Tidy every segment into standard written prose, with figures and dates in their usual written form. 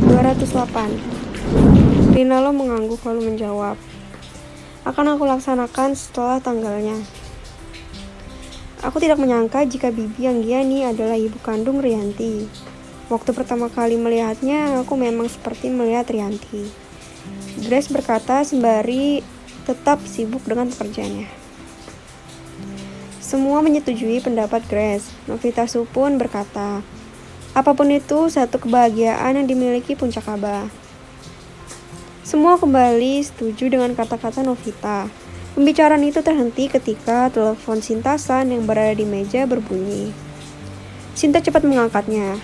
208. Rinalo mengangguk lalu menjawab, akan aku laksanakan setelah tanggalnya. Aku tidak menyangka jika Bibi Anggiani adalah ibu kandung Rianti. Waktu pertama kali melihatnya, aku memang seperti melihat Rianti. Grace berkata sembari tetap sibuk dengan pekerjaannya. Semua menyetujui pendapat Grace. Novitasu pun berkata, apapun itu, satu kebahagiaan yang dimiliki Puncak Aba. Semua kembali setuju dengan kata-kata Novita. Pembicaraan itu terhenti ketika telepon Sintasan yang berada di meja berbunyi. Sinta cepat mengangkatnya,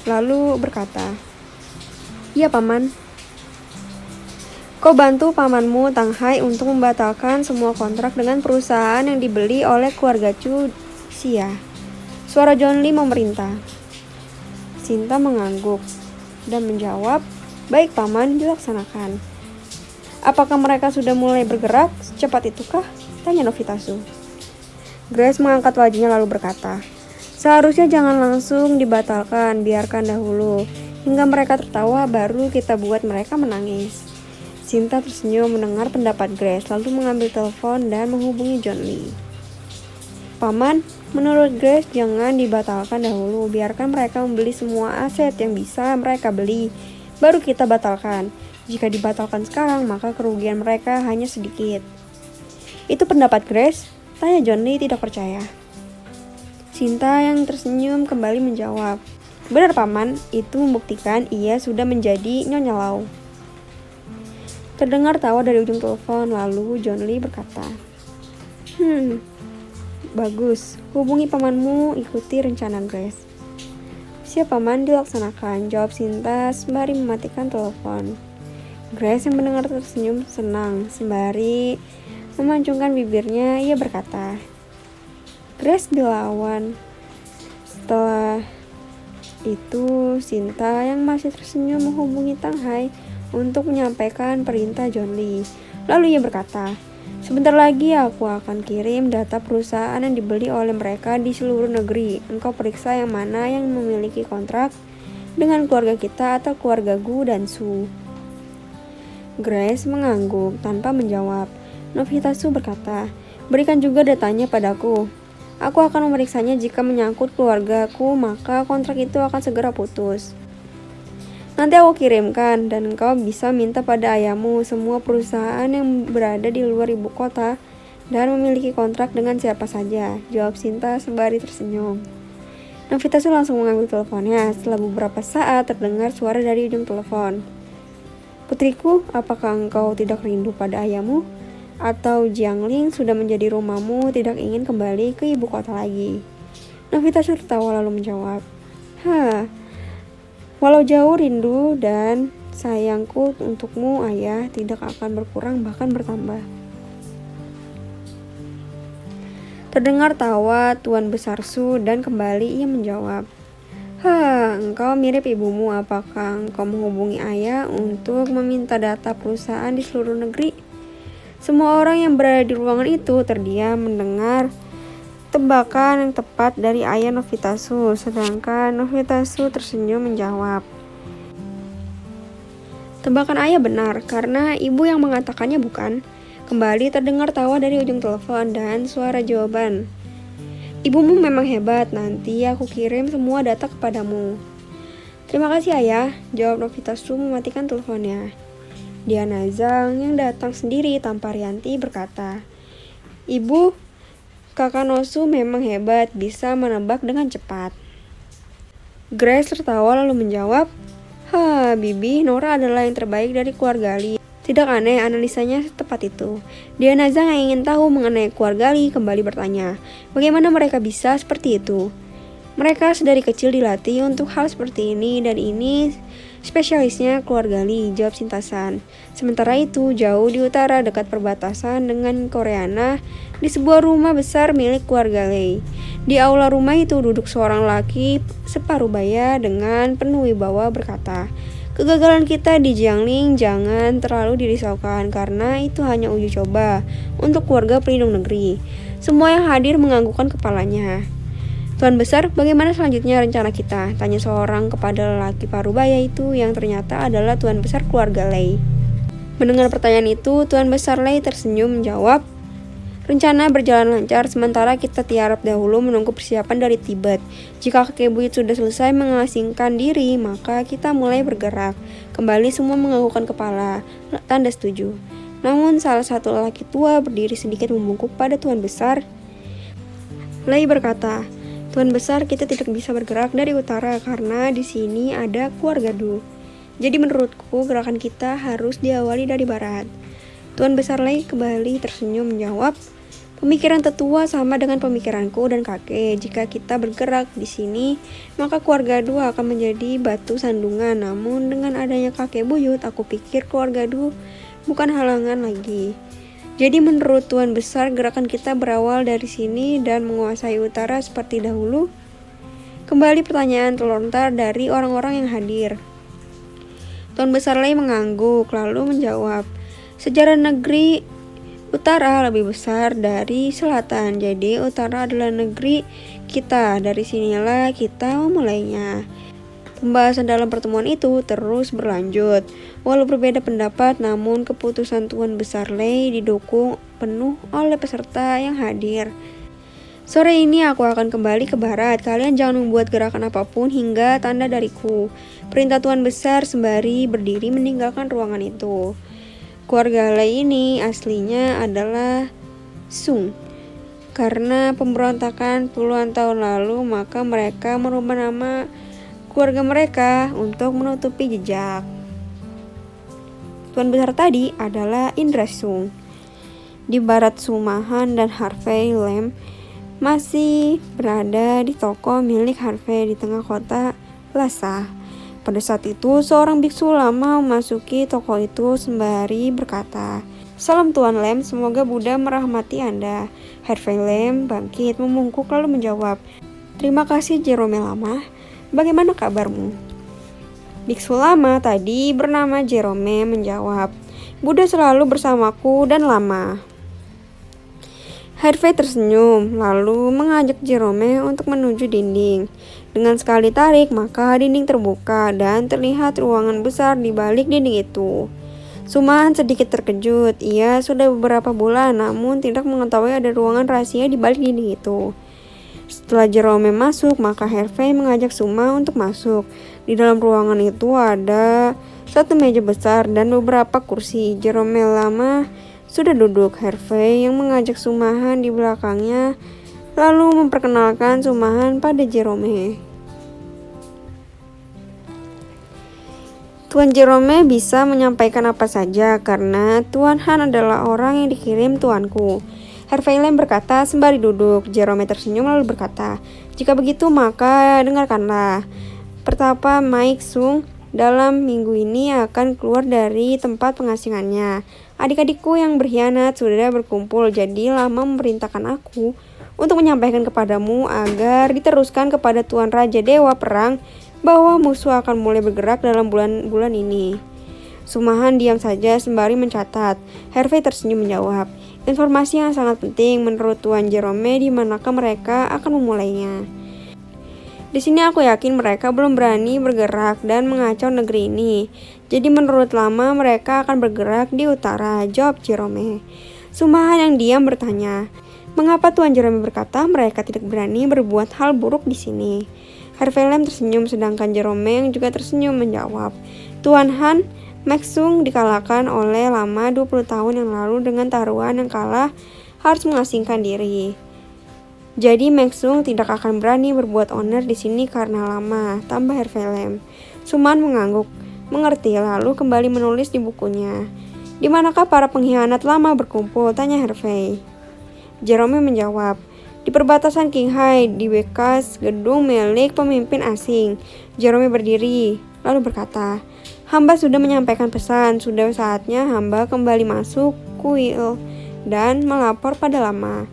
lalu berkata, "Ya, Paman. Kau bantu pamanmu Tang Hai untuk membatalkan semua kontrak dengan perusahaan yang dibeli oleh keluarga Chu Xia." Suara John Lee memerintah. Sinta mengangguk dan menjawab, "Baik, Paman, dilaksanakan." Apakah mereka sudah mulai bergerak? Secepat itukah? Tanya Novitasu. Grace mengangkat wajahnya lalu berkata, seharusnya jangan langsung dibatalkan, biarkan dahulu. Hingga mereka tertawa, baru kita buat mereka menangis. Sinta tersenyum mendengar pendapat Grace, lalu mengambil telepon dan menghubungi John Lee. Paman, menurut Grace jangan dibatalkan dahulu, biarkan mereka membeli semua aset yang bisa mereka beli, baru kita batalkan. Jika dibatalkan sekarang, maka kerugian mereka hanya sedikit. Itu pendapat Grace? Tanya John Lee tidak percaya. Sinta yang tersenyum kembali menjawab, benar Paman, itu membuktikan ia sudah menjadi Nyonya Lau. Terdengar tawa dari ujung telepon, lalu John Lee berkata, bagus, hubungi pamanmu, ikuti rencana Grace. Siap Paman, dilaksanakan, jawab Sinta sembari mematikan telepon. Grace yang mendengar tersenyum senang, sembari memancungkan bibirnya, ia berkata, Grace dilawan. Setelah itu, Sinta yang masih tersenyum menghubungi Tang Hai untuk menyampaikan perintah John Lee. Lalu ia berkata, sebentar lagi aku akan kirim data perusahaan yang dibeli oleh mereka di seluruh negeri. Engkau periksa yang mana yang memiliki kontrak dengan keluarga kita atau keluarga Gu dan Su. Grace mengangguk tanpa menjawab. Novitasu berkata, berikan juga datanya padaku. Aku akan memeriksanya jika menyangkut keluargaku, maka kontrak itu akan segera putus. Nanti aku kirimkan dan engkau bisa minta pada ayahmu semua perusahaan yang berada di luar ibu kota dan memiliki kontrak dengan siapa saja, jawab Sinta sembari tersenyum. Novitasu langsung mengambil teleponnya. Setelah beberapa saat terdengar suara dari ujung telepon. Putriku, apakah engkau tidak rindu pada ayahmu? Atau Jiangling sudah menjadi rumahmu, tidak ingin kembali ke ibu kota lagi? Novitasu tertawa lalu menjawab, walau jauh rindu dan sayangku untukmu, ayah, tidak akan berkurang bahkan bertambah. Terdengar tawa Tuan Besar Su dan kembali ia menjawab, engkau mirip ibumu. Apakah engkau menghubungi ayah untuk meminta data perusahaan di seluruh negeri? Semua orang yang berada di ruangan itu terdiam mendengar tebakan yang tepat dari ayah Novitasu, sedangkan Novitasu tersenyum menjawab, tebakan ayah benar, karena ibu yang mengatakannya bukan. Kembali terdengar tawa dari ujung telepon dan suara jawaban, ibumu memang hebat, nanti aku kirim semua data kepadamu. Terima kasih ayah, jawab Novitasu mematikan teleponnya. Diana Zhang yang datang sendiri tanpa Rianti berkata, Ibu, kakak Nosu memang hebat, bisa menebak dengan cepat. Grace tertawa lalu menjawab, Bibi, Nora adalah yang terbaik dari keluarga Li. Tidak aneh analisanya tepat itu. Diana Zhang yang ingin tahu mengenai keluarga Li kembali bertanya, bagaimana mereka bisa seperti itu? Mereka sedari kecil dilatih untuk hal seperti ini dan ini spesialisnya keluarga Li, jawab Sintasan. Sementara itu, jauh di utara dekat perbatasan dengan Koreana, di sebuah rumah besar milik keluarga Li. Di aula rumah itu duduk seorang laki separuh baya dengan penuh wibawa berkata, kegagalan kita di Jiangling jangan terlalu dirisaukan karena itu hanya uji coba untuk keluarga pelindung negeri. Semua yang hadir menganggukkan kepalanya. Tuan Besar, bagaimana selanjutnya rencana kita? Tanya seorang kepada lelaki parubaya itu yang ternyata adalah Tuan Besar keluarga Lei. Mendengar pertanyaan itu, Tuan Besar Lei tersenyum menjawab, rencana berjalan lancar sementara kita tiarap dahulu menunggu persiapan dari Tibet. Jika kakek buyut sudah selesai mengasingkan diri, maka kita mulai bergerak. Kembali semua menganggukkan kepala, tanda setuju. Namun salah satu lelaki tua berdiri sedikit membungkuk pada Tuan Besar. Lei berkata, Tuan Besar, kita tidak bisa bergerak dari utara karena di sini ada keluarga Du. Jadi menurutku gerakan kita harus diawali dari barat. Tuan Besar Lei kembali tersenyum menjawab, pemikiran tetua sama dengan pemikiranku dan kakek. Jika kita bergerak di sini, maka keluarga Du akan menjadi batu sandungan. Namun dengan adanya kakek buyut, aku pikir keluarga Du bukan halangan lagi. Jadi menurut Tuan Besar, gerakan kita berawal dari sini dan menguasai utara seperti dahulu? Kembali pertanyaan terlontar dari orang-orang yang hadir. Tuan Besar Lei mengangguk lalu menjawab, sejarah negeri utara lebih besar dari selatan, jadi utara adalah negeri kita. Dari sinilah kita memulainya. Pembahasan dalam pertemuan itu terus berlanjut. Walau berbeda pendapat, namun keputusan Tuan Besar Lei didukung penuh oleh peserta yang hadir. Sore ini aku akan kembali ke barat. Kalian jangan membuat gerakan apapun hingga tanda dariku. Perintah Tuan Besar sembari berdiri meninggalkan ruangan itu. Keluarga Lei ini aslinya adalah Sung. Karena pemberontakan puluhan tahun lalu, maka mereka merubah nama keluarga mereka untuk menutupi jejak. Tuan Besar tadi adalah Indra Sung. Di barat Sumahan dan Harvey Lam masih berada di toko milik Harvey di tengah kota Lhasa. Pada saat itu, seorang biksu lama memasuki toko itu sembari berkata, salam Tuan Lam, semoga Buddha merahmati Anda. Harvey Lam bangkit membungkuk lalu menjawab, terima kasih Jerome Lama, bagaimana kabarmu? Biksu lama tadi bernama Jerome menjawab, Buddha selalu bersamaku dan lama. Harvey tersenyum, lalu mengajak Jerome untuk menuju dinding. Dengan sekali tarik, maka dinding terbuka dan terlihat ruangan besar di balik dinding itu. Sumahan sedikit terkejut, ia sudah beberapa bulan namun tidak mengetahui ada ruangan rahasia di balik dinding itu. Setelah Jerome masuk, maka Harvey mengajak Suma untuk masuk. Di dalam ruangan itu ada satu meja besar dan beberapa kursi. Jerome lama sudah duduk. Harvey yang mengajak Sumahan di belakangnya lalu memperkenalkan Sumahan pada Jerome. Tuan Jerome bisa menyampaikan apa saja karena Tuan Han adalah orang yang dikirim tuanku. Harvey Lam berkata sembari duduk. Jerome tersenyum lalu berkata, jika begitu maka dengarkanlah. Pertapa Mike Sung dalam minggu ini akan keluar dari tempat pengasingannya. Adik-adikku yang berkhianat sudah berkumpul, jadi Lama memerintahkan aku untuk menyampaikan kepadamu agar diteruskan kepada Tuan Raja Dewa Perang bahwa musuh akan mulai bergerak dalam bulan-bulan ini. Sumahan diam saja sembari mencatat. Harvey tersenyum menjawab, informasi yang sangat penting menurut Tuan Jerome, di manakah mereka akan memulainya. Di sini aku yakin mereka belum berani bergerak dan mengacau negeri ini. Jadi menurut Lama mereka akan bergerak di utara, jawab Jerome. Sumahan yang diam bertanya, mengapa Tuan Jerome berkata mereka tidak berani berbuat hal buruk di sini? Harvey Lam tersenyum sedangkan Jerome yang juga tersenyum menjawab, Tuan Han, Max Sung dikalahkan oleh Lama 20 tahun yang lalu dengan taruhan yang kalah harus mengasingkan diri. Jadi Max Sung tidak akan berani berbuat onar di sini karena Lama, tambah Harvey Lam. Suman mengangguk, mengerti lalu kembali menulis di bukunya. Di manakah para pengkhianat Lama berkumpul? Tanya Harvey. Jerome menjawab, di perbatasan Qinghai, di bekas gedung milik pemimpin asing. Jerome berdiri, lalu berkata, hamba sudah menyampaikan pesan, sudah saatnya hamba kembali masuk kuil dan melapor pada Lama.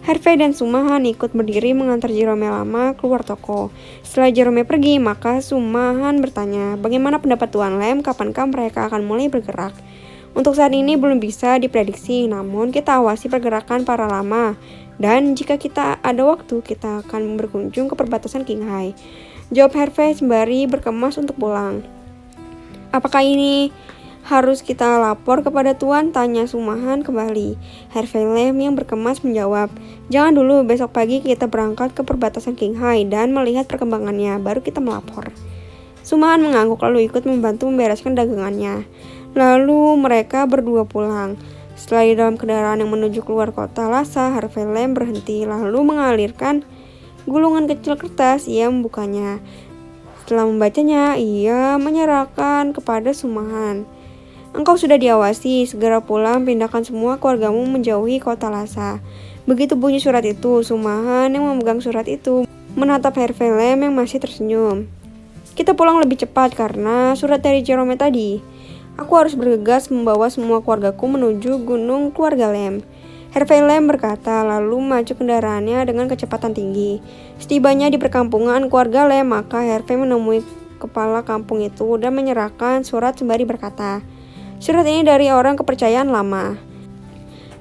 Harvey dan Sumahan ikut berdiri mengantar Jerome Lama keluar toko. Setelah Jerome pergi, maka Sumahan bertanya, bagaimana pendapat Tuan Lam, kapankah mereka akan mulai bergerak? Untuk saat ini belum bisa diprediksi, namun kita awasi pergerakan para Lama. Dan jika kita ada waktu kita akan berkunjung ke perbatasan Qinghai. Jawab Harvey sembari berkemas untuk pulang. Apakah ini harus kita lapor kepada Tuan? Tanya Sumahan kembali. Harvey Lam yang berkemas menjawab, jangan dulu, besok pagi kita berangkat ke perbatasan Qinghai dan melihat perkembangannya, baru kita melapor. Sumahan mengangguk lalu ikut membantu membereskan dagangannya. Lalu mereka berdua pulang. Setelah di dalam kendaraan yang menuju keluar kota Lhasa, Harvey Lam berhenti lalu mengalirkan gulungan kecil kertas. Ia membukanya. Setelah membacanya, ia menyerahkan kepada Sumahan. Engkau sudah diawasi, segera pulang, pindahkan semua keluargamu menjauhi kota Lhasa. Begitu bunyi surat itu, Sumahan yang memegang surat itu menatap Harvey Lam yang masih tersenyum. Kita pulang lebih cepat karena surat dari Jerome tadi. Aku harus bergegas membawa semua keluargaku menuju gunung keluarga Lam. Harvey Lam berkata, lalu maju kendaraannya dengan kecepatan tinggi. Setibanya di perkampungan keluarga Lam, maka Harvey menemui kepala kampung itu dan menyerahkan surat sembari berkata, surat ini dari orang kepercayaan lama.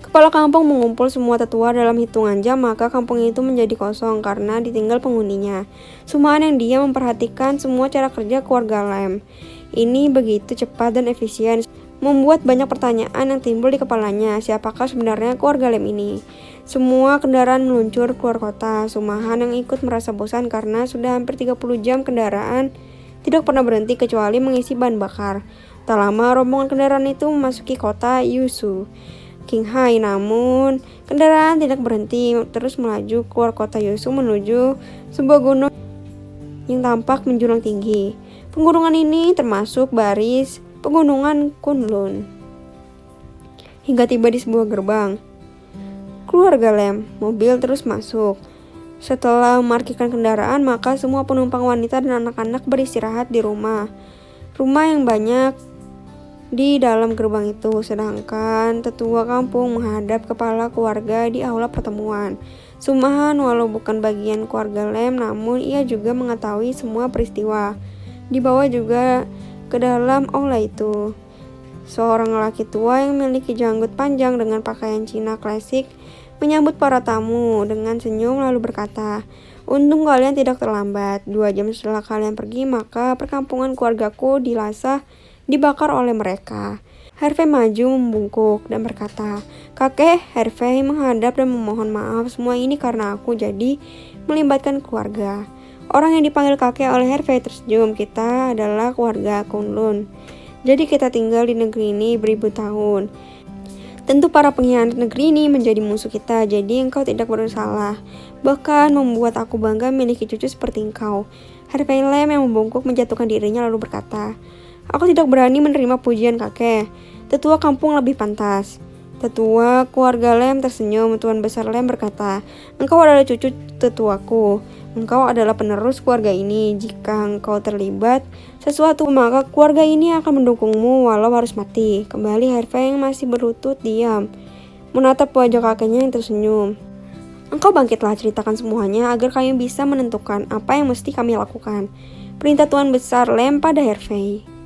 Kepala kampung mengumpul semua tetua dalam hitungan jam, maka kampung itu menjadi kosong karena ditinggal penghuninya. Sumahan yang diam memperhatikan semua cara kerja keluarga Lam. Ini begitu cepat dan efisien, membuat banyak pertanyaan yang timbul di kepalanya. Siapakah sebenarnya keluarga Lam ini? Semua kendaraan meluncur keluar kota. Sumahan yang ikut merasa bosan karena sudah hampir 30 jam kendaraan tidak pernah berhenti kecuali mengisi bahan bakar. Tak lama rombongan kendaraan itu memasuki kota Yushu, Qinghai. Namun kendaraan tidak berhenti, terus melaju keluar kota Yushu menuju sebuah gunung yang tampak menjulang tinggi. Pegunungan ini termasuk baris pegunungan Kunlun. Hingga tiba di sebuah gerbang keluarga Lam, mobil terus masuk. Setelah memarkirkan kendaraan, maka semua penumpang wanita dan anak-anak beristirahat di rumah yang banyak di dalam gerbang itu, sedangkan tetua kampung menghadap kepala keluarga di aula pertemuan. Sumahan walau bukan bagian keluarga Lam, namun ia juga mengetahui semua peristiwa. Dibawa juga ke dalam aula itu. Seorang lelaki tua yang memiliki janggut panjang dengan pakaian Cina klasik menyambut para tamu dengan senyum lalu berkata, untung kalian tidak terlambat. 2 jam setelah kalian pergi, maka perkampungan keluargaku di Lhasa dibakar oleh mereka. Harvey maju membungkuk dan berkata, kakek. Harvey menghadap dan memohon maaf, semua ini karena aku jadi melibatkan keluarga. Orang yang dipanggil kakek oleh Harvey tersenyum, kita adalah keluarga Kunlun. Jadi kita tinggal di negeri ini beribu tahun. Tentu para pengkhianat negeri ini menjadi musuh kita, jadi engkau tidak bersalah. Bahkan membuat aku bangga memiliki cucu seperti engkau. Harvey Lam yang membungkuk menjatuhkan dirinya lalu berkata, aku tidak berani menerima pujian kakek. Tetua kampung lebih pantas. Tetua keluarga Lam tersenyum. Tuan besar Lam berkata, engkau adalah cucu tetuaku. Engkau adalah penerus keluarga ini. Jika engkau terlibat sesuatu, maka keluarga ini akan mendukungmu walau harus mati. Kembali Harvey yang masih berlutut diam, menatap wajah kakeknya yang tersenyum. Engkau bangkitlah, ceritakan semuanya agar kami bisa menentukan apa yang mesti kami lakukan. Perintah Tuan besar Lam pada Harvey.